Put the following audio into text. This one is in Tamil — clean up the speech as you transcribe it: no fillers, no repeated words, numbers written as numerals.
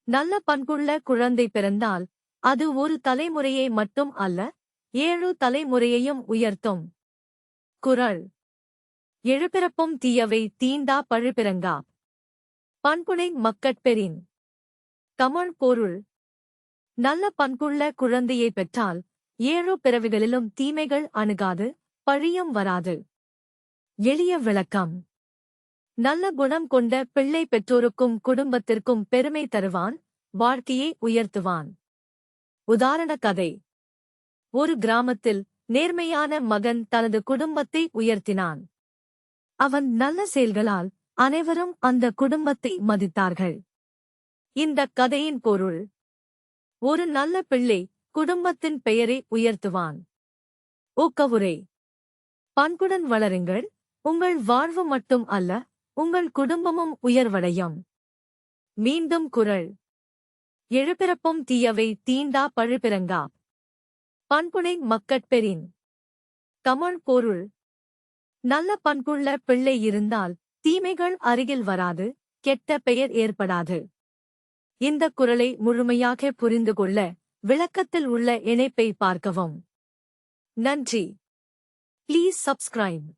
நல்ல பண்புள்ள குழந்தை பிறந்தால் அது ஒரு தலைமுறையை மட்டும் அல்ல, 7 தலைமுறையையும் உயர்த்தும். குறள். எழுபிறப்பும் தீயவை தீண்டா பழுபிறங்கா. பண்புடை மக்கட்பெறின். தமிழ் பொருள். நல்ல பண்புள்ள குழந்தையை பெற்றால் 7 பிறவிகளிலும் தீமைகள் அணுகாது, பழியும் வராது. எளிய விளக்கம். நல்ல குணம் கொண்ட பிள்ளை பெற்றோருக்கும் குடும்பத்திற்கும் பெருமை தருவான், வாழ்க்கையை உயர்த்துவான். உதாரண கதை. ஒரு கிராமத்தில் நேர்மையான மகன் தனது குடும்பத்தை உயர்த்தினான். அவன் நல்ல செயல்களால் அனைவரும் அந்த குடும்பத்தை மதித்தார்கள். இந்த கதையின் பொருள். ஒரு நல்ல பிள்ளை குடும்பத்தின் பெயரை உயர்த்துவான். ஊக்கவுரை. பண்புடன் வளருங்கள், உங்கள் வாழ்வு மட்டும் அல்ல, உங்கள் குடும்பமும் உயர்வடையும். மீண்டும் குறள். எழுபிறப்பும் தீயவை தீண்டா பழுபிறங்கா. பண்புடை மக்கட்பெறின். தமிழ் பொருள். நல்ல பண்புள்ள பிள்ளை இருந்தால் தீமைகள் அருகில் வராது, கெட்ட பெயர் ஏற்படாது. இந்த குறளை முழுமையாக புரிந்து கொள்ள விளக்கத்தில் உள்ள இணைப்பை பார்க்கவும். நன்றி. Please subscribe.